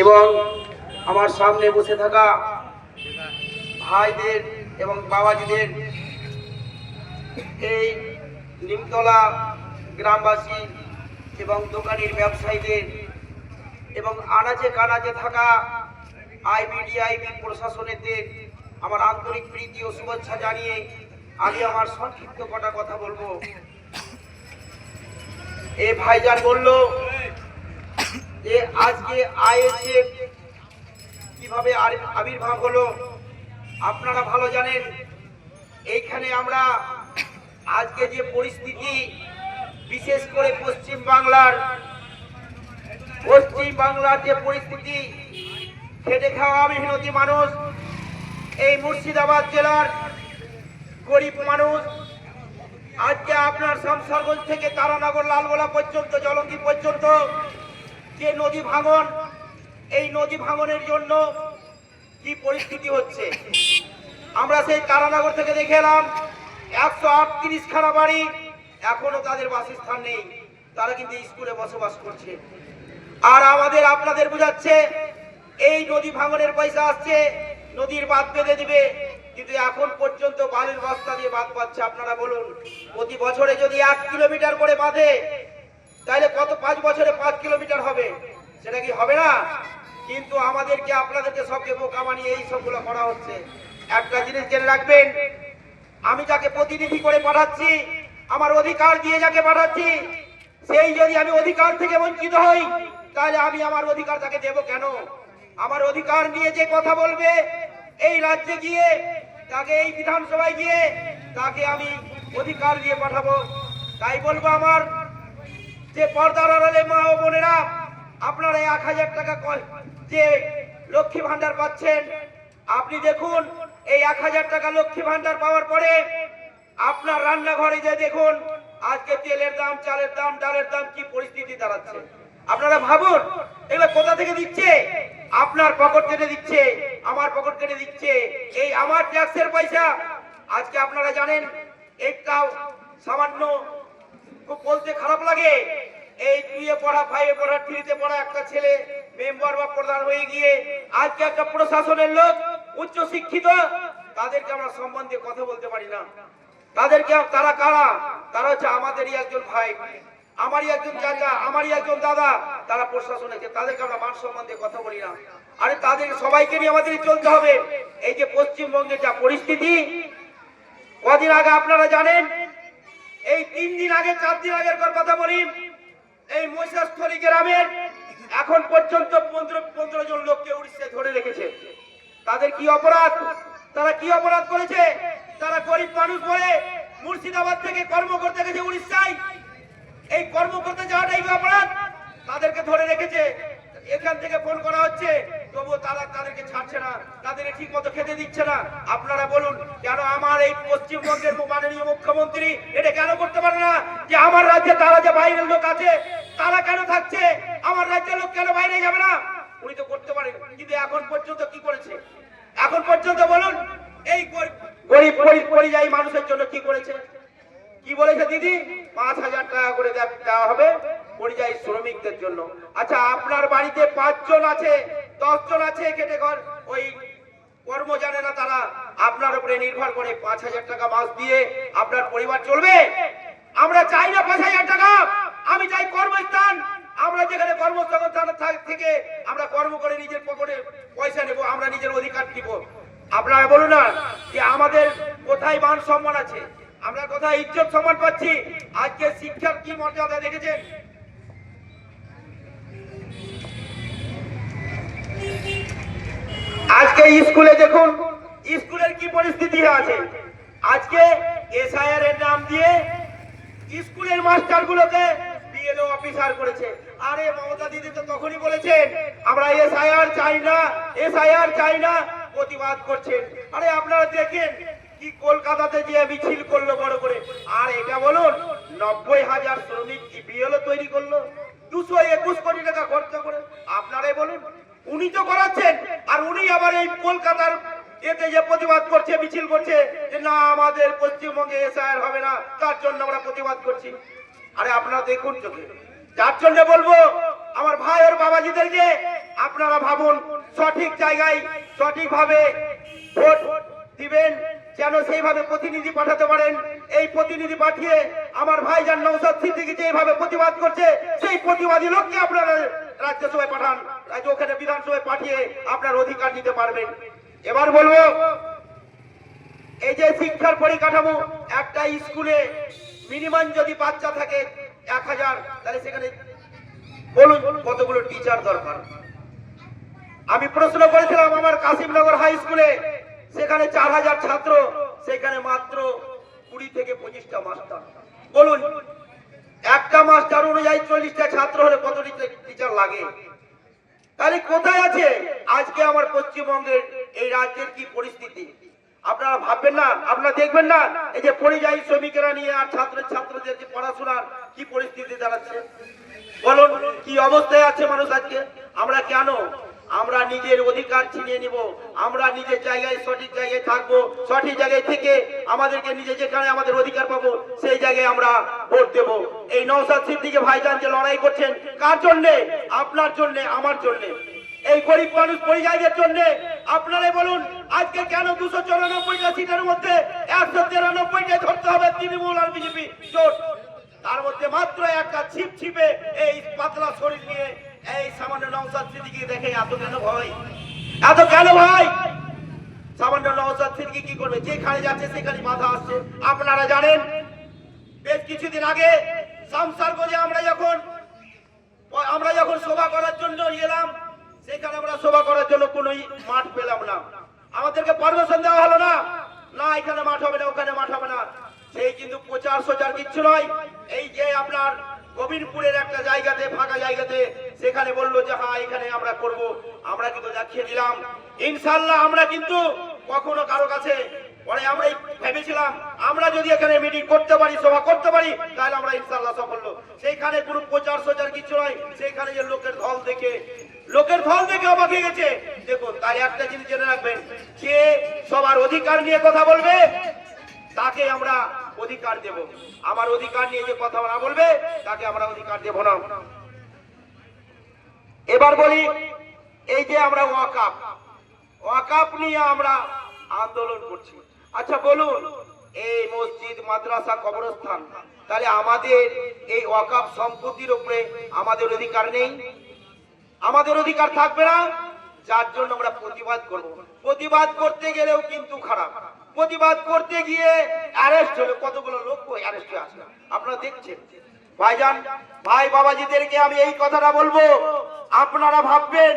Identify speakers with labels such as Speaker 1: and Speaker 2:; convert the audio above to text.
Speaker 1: এবং আমার সামনে বসে থাকা ভাইদের এবং বাবাজিদের, এই নিমতলা গ্রামবাসী এবং দোকানের ব্যবসায়ীদের এবং আনাচে কানাচে থাকা আইবিডিআইবি প্রশাসনেদের আমার আন্তরিক প্রীতি ও শুভেচ্ছা জানিয়ে আমি আমার সংক্ষিপ্ত কটা কথা বলবো। এই ভাইজান বলল যে আজকে আইএসএফ কিভাবে আবির্ভাব হলো। আপনারা ভালো জানেন, এইখানে আমরা আজকে যে পরিস্থিতি, বিশেষ করে পশ্চিম বাংলার যে পরিস্থিতি, খেটে খাওয়া মেহনতি মানুষ, এই মুর্শিদাবাদ জেলার গরিব মানুষ, আজকে আপনার শামসারগঞ্জ থেকে তারানগর লালগোলা পর্যন্ত, জলঙ্গি পর্যন্ত যে নদী ভাঙন, এই নদী ভাঙনের জন্য কি পরিস্থিতি হচ্ছে। আমরা সেই তারানগর থেকে দেখে এলাম 138 খানা বাড়ি এখনো তাদের বাসস্থান নেই, তারা কিন্তু স্কুলে বসবাস করছে। আর আপনাদের বোঝাচ্ছে এই নদী ভাঙনের পয়সা আসছে, নদীর বাঁধ বেঁধে দিবে, কিন্তু এখন পর্যন্ত বালির বস্তা দিয়ে বাঁধ পাচ্ছে। আপনারা বলুন, প্রতি বছরে যদি 1 কিলোমিটার করে বাঁধে, তাহলে কত 5 বছরে 5 কিলোমিটার হবে, সেটা কি হবে না? কিন্তু আমাদেরকে, আপনাদেরকে সবকে বোকা বানিয়ে এই সবগুলো করা হচ্ছে। একটা জিনিস জেনে রাখবেন, আমি যাকে প্রতিনিধি করে পাঠাচ্ছি, আমার অধিকার দিয়ে যাকে পাঠাচ্ছি, সেই যদি আমি অধিকার থেকে বঞ্চিত হই, তাহলে আমি আমার অধিকার তাকে দেব কেন? আমার অধিকার নিয়ে যে কথা বলবে, এই রাজ্যে গিয়ে তাকে, এই বিধানসভায় গিয়ে তাকে আমি অধিকার দিয়ে পাঠাবো। তাই বলবো, আমার যে পর্দার আড়ালে মা ও বোনেরা, আপনারা 1000 টাকা যে লক্ষ্মী ভান্ডার পাচ্ছেন, আপনি দেখুন এই 1000 টাকা লক্ষ্মী ভান্ডার পাওয়ার পরে আপনার রান্নাঘরে যে দেখুন আজকে তেলের দাম, চালের দাম, ডালের দাম কি পরিস্থিতি দাঁড়াচ্ছে। আপনারা ভাবুন, এগুলো কোথা থেকে দিচ্ছে? আপনার পকেট কেটে দিচ্ছে, আমার পকেট কেটে দিচ্ছে, এই আমার ট্যাক্সের পয়সা। আজকে আপনারা জানেন, একটাও সামান্য, খুব বলতে খারাপ লাগে, এই 2 এ পড়া, 5 এ পড়া, 3 তে পড়া একটা ছেলে মেম্বার বা প্রধান হয়ে গিয়ে আজকে একটা প্রশাসনের লোক, উচ্চ শিক্ষিত, তাদেরকে আমরা সম্মান দিয়ে কথা বলতে পারি না। তাদেরকে, তারা কারা? তারা হচ্ছে আমাদেরই একজন ভাই, আমারই একজন চাচা, আমারই একজন দাদা, তারা প্রশাসনে, তাদেরকে আমরা মান সম্মান দিয়ে কথা বলি না। আরে তাদের সবাইকে নিয়ে আমাদের চলতে হবে। এই যে পশ্চিমবঙ্গের যা পরিস্থিতি, কদিন আগে আপনারা জানেন, এই 3 দিন আগে, 4 দিন আগের কথা বলি, এই মহিষাস্থলী গ্রামের এখন পর্যন্ত 15 জন লোককে উড়িষ্যায় ধরে রেখেছে। তাদের কি অপরাধ? তারা কি অপরাধ করেছে? তারা গরিব মানুষ বলে মুর্শিদাবাদ থেকে কর্ম করতে গেছে উড়িষ্যায়। এই কর্ম করতে যাওয়াটাই অপরাধ, তাদেরকে ধরে রেখেছে। এখান থেকে ফোন করা হচ্ছে, তবুও তাদেরকে ছাড়ছে না, তাদেরকে ঠিক মতো খেতে দিচ্ছে না। আপনারা বলুন, কেন আমার এই পশ্চিমবঙ্গের মাননীয় মুখ্যমন্ত্রী এটা কেন করতে পারে না? যে আমার রাজ্যে তারা যে বাইরের লোক আছে, তারা কেন থাকছে, আমার রাজ্যের লোক কেন বাইরে যাবে না? উনি তো করতে পারেন, কিন্তু এখন পর্যন্ত কি করেছে? এখন পর্যন্ত বলুন, এই গরিব পরিযায়ী মানুষের জন্য কি করেছে? কি বলেছে দিদি? 5000 টাকা করে দেওয়া হবে পরিযায়ী শ্রমিকদের জন্য। আচ্ছা, আপনার বাড়িতে 5 জন আছে, 10 জন আছে, খেটে ঘর, ওই কর্ম জানে না, তারা আপনার উপরে নির্ভর করে 5000 টাকা মাস দিয়ে আপনার পরিবার চলবে? আমরা চাই না 5000 টাকা, আমি চাই কর্মস্থান। আমরা যেখানে কর্মসংস্থান থেকে আমরা কর্ম করে নিজের পকেটে পয়সা নেব, আমরা নিজের অধিকার দিব। আপনারা বলুন না যে আমাদের কোথায় মান সম্মান আছে, আমরা কোথায় ইজ্জত সম্মান পাচ্ছি? আজকে শিক্ষার কি মর্যাদা দেখেছেন? আজকে স্কুলে দেখুন, স্কুলের কি পরিস্থিতি আছে। আজকে এসআইআর এর নাম দিয়ে স্কুলের মাস্টারগুলোকে বিএলও অফিসার করেছে। আরে মমতা দিদি তো তখনই বলেছেন আমরা এসআইআর চাই না, এসআইআর চাই না, প্রতিবাদ করছেন। আরে আপনারা দেখেন কি কলকাতাতে যে মিছিল করলো বড় করে, আর এটা বলুন 90,000 শ্রমিক কি বিএলও তৈরি করলো 221 কোটি টাকা খরচ করে? আপনারাই বলুন, উনি তো করাচ্ছেন, আর উনি আবার এই কলকাতার এতে যে প্রতিবাদ করছে, মিছিল করছে যে না আমাদের পশ্চিমবঙ্গে এসআইআর হবে না, তার জন্য আমরা প্রতিবাদ করছি। আরে আপনারা দেখুন চোখে, যার জন্য বলবো আমার ভাই আর বাবাজিদেরকে আপনারা ভাবুন, সঠিক জায়গায় সঠিকভাবে ভোট দিবেন, যেন সেইভাবে প্রতিনিধি পাঠাতে পারেন। এই প্রতিনিধি পাঠিয়ে আমার ভাইজান নওশাদ সিদ্দিকী যেভাবে প্রতিবাদ করছে, সেই প্রতিবাদী লোককে আপনারা রাজ্যসভায় পাঠান, ওখানে বিধানসভায় পাঠিয়ে আপনার অধিকার নিতে পারবেন। এবার বলবো, এই যে শিক্ষার পরিকাঠামো, একটা স্কুলে মিনিমাম যদি বাচ্চা থাকে 1000, তাহলে সেখানে বলুন কতগুলো টিচার দরকার। আমি প্রশ্ন করেছিলাম আমার কাশিমনগর হাই স্কুলে, সেখানে 4000 ছাত্র, সেখানে মাত্র 20 থেকে 25টা মাস্টার। বলুন একটা মাস্টার অনুযায়ী 40টা ছাত্র হলে কত টিচার লাগে? তাহলে কোথায় আছে আজকে আমার পশ্চিমবঙ্গের এই রাজ্যের কি পরিস্থিতি? আপনারা ভাববেন না, আপনারা দেখবেন না এই যে পরিযায়ী শ্রমিকেরা নিয়ে আর ছাত্রদের যে পড়াশোনার কি পরিস্থিতি দাঁড়াচ্ছে, বলুন কি অবস্থায় আছে মানুষ আজকে। আমরা কেন আমরা নিজের অধিকার ছিনিয়ে নিব? আমরা নিজের জায়গায় সঠিক জায়গায় থাকবো, সঠিক জায়গায় থেকে আমাদেরকে নিজে যেখানে আমাদের অধিকার পাবো সেই জায়গায় আমরা ভোট দেব। এই নওশাদ সিদ্দিকী ভাইজান যে লড়াই করছেন, কার জন্যে? আপনার জন্যে, আমার জন্যে, এই গরিব মানুষ পরিযায়ীদের জন্য। আপনারাই বলুন আজকে কেন 294টা সিটের মধ্যে 193টা ধরতে হবে তৃণমূল আর বিজেপি জোট? তার মধ্যে মাত্র একটা ছিপে এই পাতলা শরীর নিয়ে এই সামান্য নওশাদ সিদ্দিকী দেখে এত কেন ভয়? এত কেন ভয়? সামান্য নওশাদ সিদ্দিকী কি করবে? যেখানে যাচ্ছে সেখানে বাধা আসছে। আপনারা জানেন বেশ কিছুদিন আগে শামসারগঞ্জে আমরা যখন সভা করার জন্য এলাম, সেখানে আমরা সভা করার জন্য কোনো মাঠ পেলাম না। আমাদেরকে পারমিশন দেওয়া হলো না, না এখানে মাঠ হবে না, ওখানে মাঠ হবে না। সেই কিন্তু প্রচার সোচার কিচ্ছু নয়। এই যে আপনার গোবিন্দপুরের একটা জায়গাতে, ফাঁকা জায়গাতে, সেখানে বললো যে হ্যাঁ এখানে আমরা করব। আমরা কিন্তু দেখিয়ে দিলাম ইনশাআল্লাহ। আমরা কিন্তু কখনো কারো কাছে পরে আমরাই ভেবেছিলাম আমরা যদি এখানে মিটিং করতে পারি, সভা করতে পারি, তাহলে আমরা ইনশাআল্লাহ সফল হব। সেইখানে কোনো প্রচার সোচার কিছু নয়। সেইখানে যে লোকের ঢল দেখে অবাক হয়ে গেছে। দেখুন তাই একটা জিনিস জেনে রাখবেন, যে সবার অধিকার নিয়ে কথা বলবে তাকে আমরা অধিকার দেব। আমার অধিকার নিয়ে যে কথা না বলবে তাকে আমরা অধিকার দেব না। এবার বলি, এই যে আমরা ওয়াকাফ নিয়ে আমরা আন্দোলন করছি। আচ্ছা বলুন, এই মসজিদ, মাদ্রাসা, কবরস্থান, তাহলে আমাদের এই ওয়াকাফ সম্পত্তির উপরে আমাদের অধিকার নেই? আমাদের অধিকার থাকবে না? যার জন্য আমরা প্রতিবাদ করব। প্রতিবাদ করতে গেলেও কিন্তু খারাপ। প্রতিবাদ করতে গিয়ে অ্যারেস্ট হলো, কতগুলো লোক অ্যারেস্ট হয়ে আসলো আপনারা দেখছেন। ভাইজান, ভাই বাবাজিদেরকে আমি এই কথাটা বলবো, আপনারা ভাববেন